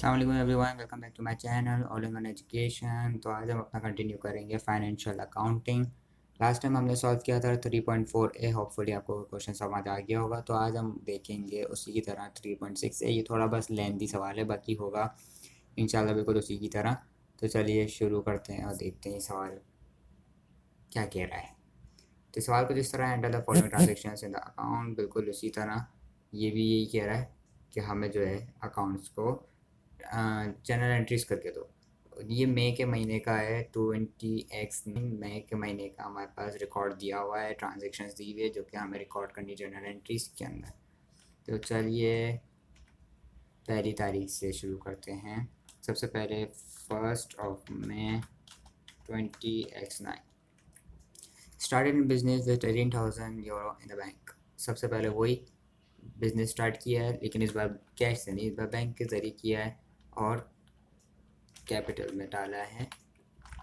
अस्सलाम वालेकुम everyone, welcome back to my channel all in one education. तो आज हम अपना कंटिन्यू करेंगे फाइनेंशियल अकाउंटिंग। लास्ट टाइम हमने सॉल्व किया था 3.4 ए। होपफुली आपको क्वेश्चन समझ आ गया होगा। तो आज हम देखेंगे उसी की तरह 3.6 ए। ये थोड़ा बस लेंथी सवाल है, बाकी होगा इंशाल्लाह बिल्कुल उसी की तरह। तो चलिए शुरू करते हैं और देखते हैं सवाल क्या कह रहा है। तो सवाल कुछ इस तरह है, enter the following transactions in the account. बिल्कुल उसी तरह ये भी यही कह रहा है कि हमें जो है अकाउंट्स को जनरल एंट्रीज करके दो। ये मई के महीने का है 20x। मई के महीने का हमारे पास रिकॉर्ड दिया हुआ है, ट्रांजेक्शन्स दी हुई है जो कि हमें रिकॉर्ड करनी जनरल एंट्रीज के अंदर। तो चलिए पहली तारीख से शुरू करते हैं। सबसे पहले 1 May 20x9 started in business with 18,000 euro in the bank. सबसे पहले वही बिजनेस स्टार्ट किया है, लेकिन इस बार कैश से नहीं, इस बार बैंक के ज़रिए किया है और कैपिटल में डाला है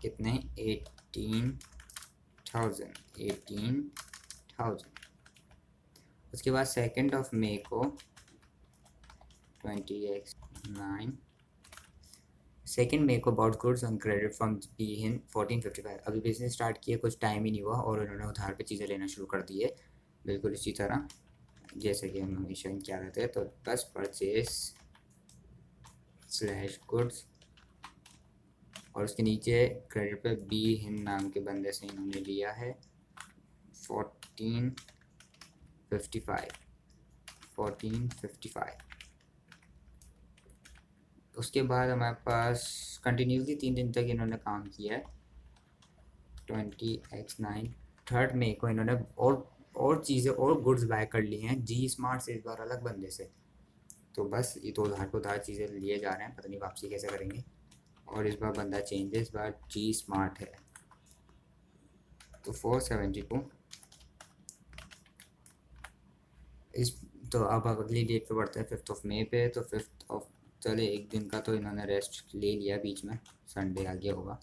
कितने 18,000। उसके बाद 2 मई को 20x9 2 मई को about goods on credit from be in 1455। अभी बिजनेस स्टार्ट किया, कुछ टाइम ही नहीं हुआ और उन्होंने उधार पे चीज़ें लेना शुरू कर दी है। बिल्कुल इसी तरह जैसे कि हम हमेशा क्या रहते हैं। तो बस परचेज स्लैश गुड्स और उसके नीचे क्रेडिट पे बी हिंद नाम के बंदे से इन्होंने लिया है 1455। उसके बाद हमारे पास कंटिन्यूसली 3 दिन तक इन्होंने काम किया है 20x9। 3 मई को इन्होंने और चीज़ें और गुड्स बाय कर ली हैं जी स्मार्ट से, इस बार अलग बंदे से। तो बस ये तो उधार को उधार चीज़ें लिए जा रहे हैं, पता नहीं वापसी कैसे करेंगे। और इस बार बंदा चेंज है, इस बार जी स्मार्ट है। तो 470 को इस तो अब अगली डेट पे बढ़ते हैं 5 मई पे। तो 5 चले एक दिन का तो इन्होंने रेस्ट ले लिया बीच में, संडे आ गया होगा।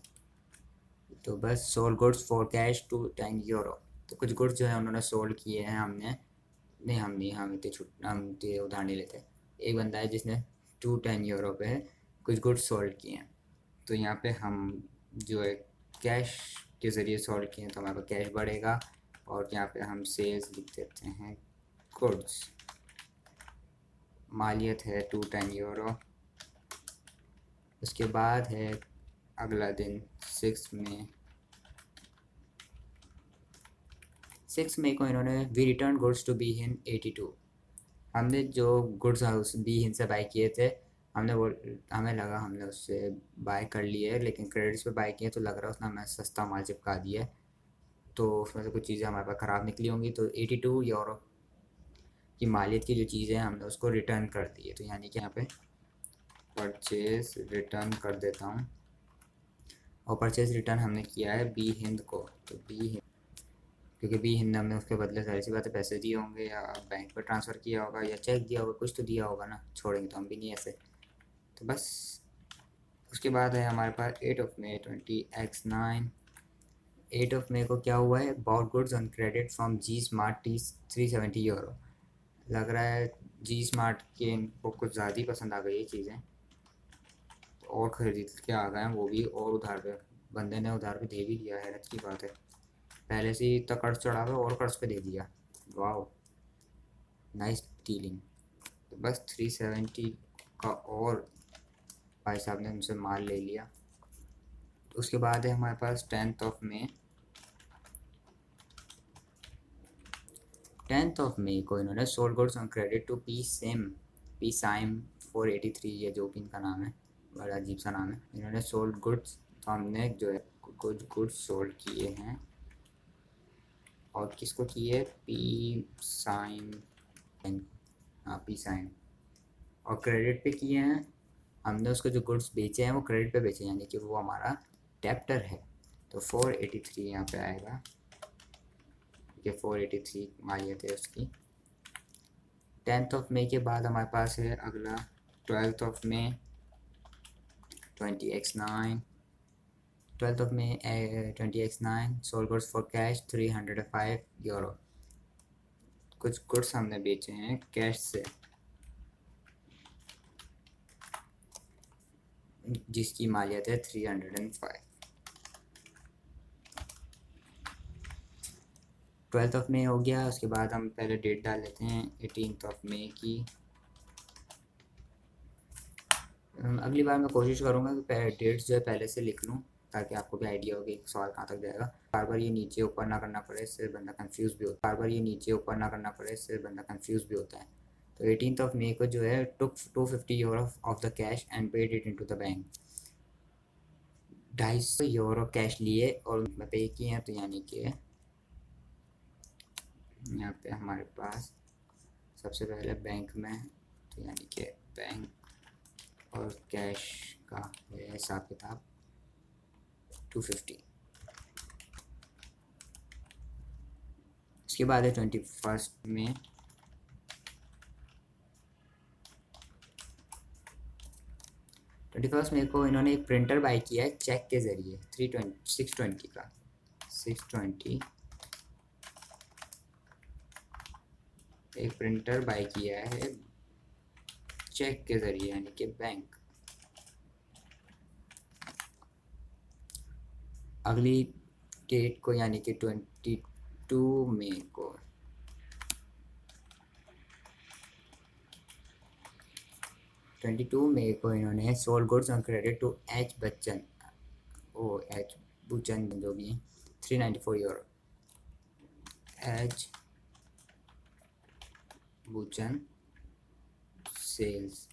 तो बस sold goods for cash to 10 euro. तो कुछ गुड्स जो है उन्होंने सोल्ड किए हैं, हमने नहीं, हम इतने उधार नहीं लेते। एक बंदा है जिसने 10 यूरो पे कुछ गुड्स सोल्ड किए हैं। तो यहाँ पे हम जो है कैश के ज़रिए सोल्ड किए हैं, तो हमारे पास कैश बढ़ेगा। और यहाँ पे हम सेल्स लिख देते हैं गुड्स, मालियत है 210 यूरो। उसके बाद है अगला दिन 6 मई। 6 मई को इन्होंने we return goods to B Hind 82। हमने जो गुड्स हाउस बी हिंद से बाई किए थे, हमने वो हमें लगा हमने उससे बाय कर लिए, लेकिन क्रेडिट्स पे बाय किए तो लग रहा है उसने हमें सस्ता माल चिपका दिया है। तो उसमें से कुछ चीज़ें हमारे पास ख़राब निकली होंगी। तो 82 यूरो की मालियत की जो चीज़ें हैं हमने उसको रिटर्न कर दी है। तो यानी कि यहाँ पे परचेज रिटर्न कर देता हूँ। और परचेज रिटर्न हमने किया है बी हिंद को। तो बी हिंद, क्योंकि बी हिंद हमने उसके बदले सारी सी बातें पैसे दिए होंगे या बैंक पर ट्रांसफ़र किया होगा या चेक दिया होगा, कुछ तो दिया होगा ना, छोड़ेंगे तो हम भी नहीं ऐसे। तो बस उसके बाद है हमारे पास 8 मई 20x9। 8 मई को क्या हुआ है, bought goods on credit from G Smart T 370 euro. लग रहा है जी स्मार्ट के इनको कुछ ज़्यादा ही पसंद आ गई ये चीज़ें, तो और ख़रीद के आ गए हैं वो भी। और उधार पे बंदे ने उधार पे दे भी दिया, हैरत की बात है। पहले से ही इतना कर्ज चढ़ा हुआ और कर्ज पे दे दिया। वाह, नाइस डीलिंग। तो बस 370 का और भाई साहब ने हमसे माल ले लिया। उसके बाद है हमारे पास 10 मई। 10 मई को इन्होंने sold goods on credit to P Syme 483, ये जो भी इनका नाम है, बड़ा अजीब सा नाम है। इन्होंने सोल्ड गुड्स, तो हमने जो है कुछ गुड्स सोल्ड किए हैं। और किसको किए, पी साइन, हाँ पी साइन। और क्रेडिट पे किए हैं हमने, उसको जो गुड्स बेचे हैं वो क्रेडिट पे बेचे, यानी कि वो हमारा डेप्टर है। तो 483 यहाँ पे आएगा, ये 483 मालियत है उसकी। 10 मई के बाद हमारे पास है अगला 12 मई 20x9। 12 मई 20x9 sold goods for cash 305 euro. कुछ गुड्स हमने बेचे हैं कैश से। जिसकी मालियत है 305। 12th ऑफ मई हो गया। उसके बाद हम पहले डेट डाल लेते हैं 18th ऑफ मई की। अगली बार मैं कोशिश करूँगा कि डेट्स जो है पहले से लिख लूँ, ताकि आपको भी आइडिया हो कि सवाल कहाँ तक जाएगा। बार बार ये नीचे ऊपर ना करना पड़े, इससे बंदा कंफ्यूज भी होता है। बार बार ये नीचे ऊपर ना करना पड़े, इससे बंदा कंफ्यूज भी होता है। तो 18th ऑफ मई को जो है टुक 250 euro of the cash and paid it into the bank. 250 euro cash लिए और पे किए हैं। तो यानी कि यहाँ पे हमारे पास सबसे पहले बैंक में, तो यानी कि बैंक और कैश का हिसाब किताब 250। उसके बाद है 21 में 21 मई को इन्होंने एक प्रिंटर बाई किया है चेक के ज़रिए 620 का 620 एक प्रिंटर बाई किया है चेक के ज़रिए, यानी कि बैंक। अगली डेट को यानी कि 22 मई को 22 मई को इन्होंने sold goods on credit to H Buchan, oh H Buchan जो भी हैं, 394 यूरो। H Buchan sales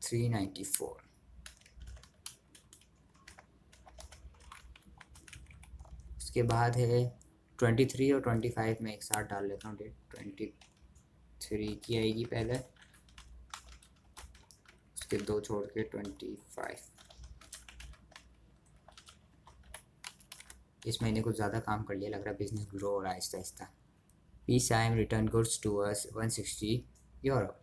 394। उसके बाद है 23 और 25 में एक साथ डाल लेता हूँ डेट। 23 की आएगी पहले, उसके दो छोड़ के 25। इस महीने कुछ ज़्यादा काम कर लिया, लग रहा है बिजनेस ग्रो हो रहा है आहिस्ता आहिस्ता। पीसाइम return goods to us 160 euro.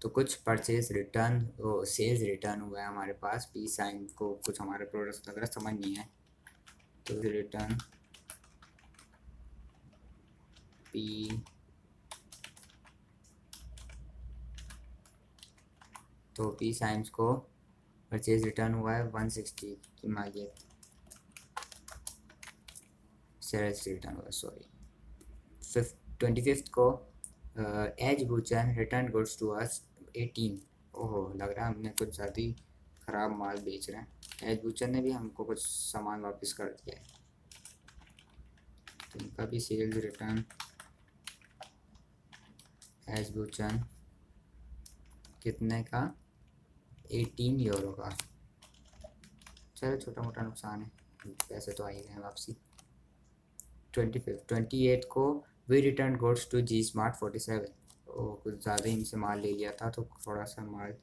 तो कुछ परचेज रिटर्न, सेल्स रिटर्न हुआ है हमारे पास। पीसाइम को कुछ हमारे प्रोडक्ट्स लग रहा समझ नहीं है, तो रिटर्न पी, तो पीसाइम्स को परचेज रिटर्न हुआ है 160 की मालियत। सेल्स रिटर्न हुआ, सॉरी। 25 को H Buchan return goods to us 18। ओहो, लग रहा है हमने कुछ ज़्यादा ही ख़राब माल बेच रहे हैं। एज बुचन ने भी हमको कुछ सामान वापस कर दिया है, तो इनका भी सेल्स रिटर्न एज बुचन कितने का, 18 यूरो का। चलो छोटा मोटा नुकसान है, पैसे तो आ ही गए हैं वापसी। 28 को we return goods to G Smart 47। ओ, कुछ ज़्यादा इनसे माल ले लिया था, तो थोड़ा सा माल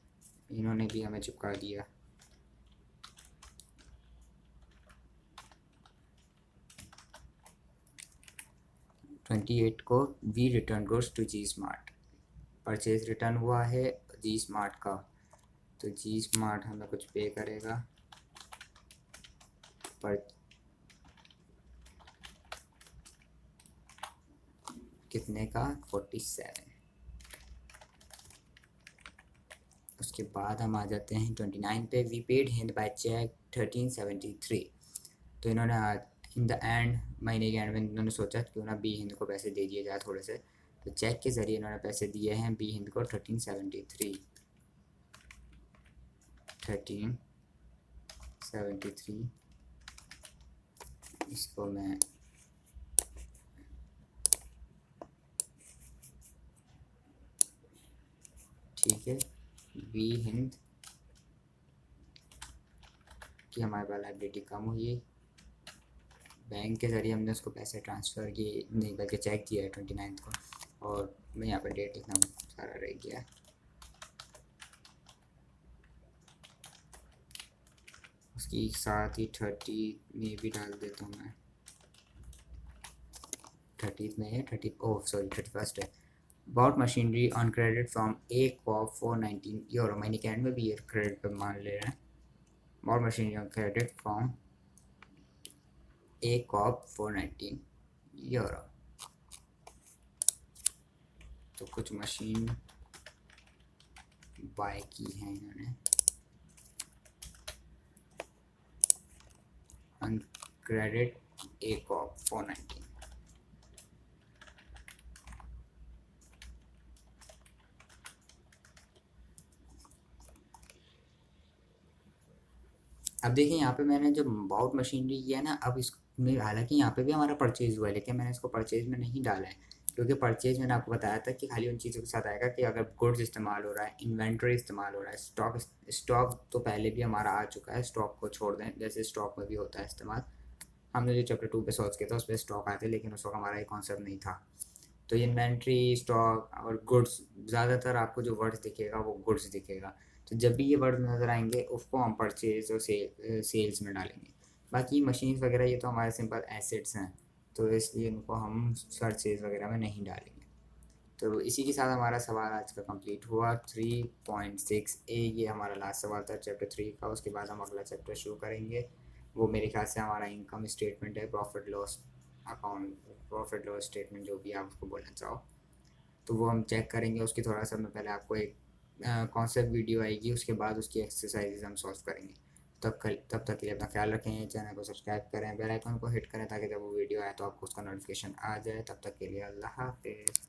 इन्होंने भी हमें चिपका दिया। ट्वेंटी एट को we return goods to G Smart, purchase return हुआ है जी स्मार्ट का, तो जी स्मार्ट हमें कुछ पे करेगा पर कितने का, 47। उसके बाद हम आ जाते हैं 29 पे। We paid Hind by cheque 1373। तो इन्होंने इन द एंड, महीने के एंड में इन्होंने सोचा क्यों ना बी हिंद को पैसे दे दिए जाए थोड़े से, तो चेक के ज़रिए इन्होंने पैसे दिए हैं बी हिंद को 1373। इसको मैं ठीक है, बी हिंद की हमारे पास लाइबिलिटी कम हुई है, बैंक के ज़रिए हमने उसको पैसे ट्रांसफ़र किए, नहीं बल्कि चेक किया है 29 को, और मैं यहाँ पर डेट लिखना सारा रह गया। उसकी साथ ही 30 में भी डाल देता हूँ मैं। 30 में है, 31 है। Bought machinery on credit from A Cop 419 euro. मैंने कैंड में भी ये क्रेडिट पर मान ले रहे हैं। Bought machinery on credit from A Cop 419 euro. तो कुछ मशीन बाय की हैं इन्होंने ऑन क्रेडिट एक ऑफ 490। अब देखिए यहाँ पे मैंने जो बाउट मशीनरी किया है ना, अब इसमें हालांकि यहाँ पे भी हमारा परचेज हुआ है, लेकिन मैंने इसको परचेज में नहीं डाला है, क्योंकि परचेज मैंने आपको बताया था कि खाली उन चीज़ों के साथ आएगा कि अगर गुड्स इस्तेमाल हो रहा है, इन्वेंट्री इस्तेमाल हो रहा है, स्टॉक तो पहले भी हमारा आ चुका है, स्टॉक को छोड़ दें, जैसे स्टॉक में भी होता है इस्तेमाल। हमने जो चैप्टर 2 पे सोच किया था उस पर स्टॉक आए थे, लेकिन उस वक्त हमारा ये कॉन्सेप्ट नहीं था। तो इन्वेंट्री, स्टॉक और गुड्स, ज़्यादातर आपको जो वर्ड्स दिखेगा वो गुड्स दिखेगा। तो जब भी ये वर्ड नज़र आएंगे उसको हम परचेज और सेल्स में डालेंगे। बाकी मशीन्स वगैरह ये तो हमारे सिंपल एसेट्स हैं, तो इसलिए इनको हम परचेज वगैरह में नहीं डालेंगे। तो इसी के साथ हमारा सवाल आज का कंप्लीट हुआ। 3.6 ए ये हमारा लास्ट सवाल था चैप्टर 3 का। उसके बाद हम अगला चैप्टर शुरू करेंगे, वो मेरे ख्याल से हमारा इनकम स्टेटमेंट है, profit loss account, profit loss statement जो भी आप उसको बोलना चाहो, तो वो हम चेक करेंगे। उसकी थोड़ा सा मैं पहले आपको एक कॉन्सेप्ट वीडियो आएगी, उसके बाद उसकी एक्सरसाइजेज हम सॉल्व करेंगे। तब तक के लिए अपना ख्याल रखें, चैनल को सब्सक्राइब करें, बेल आइकन को हिट करें ताकि जब वो वीडियो आए तो आपको उसका नोटिफिकेशन आ जाए। तब तक के लिए अल्लाह हाफिज़।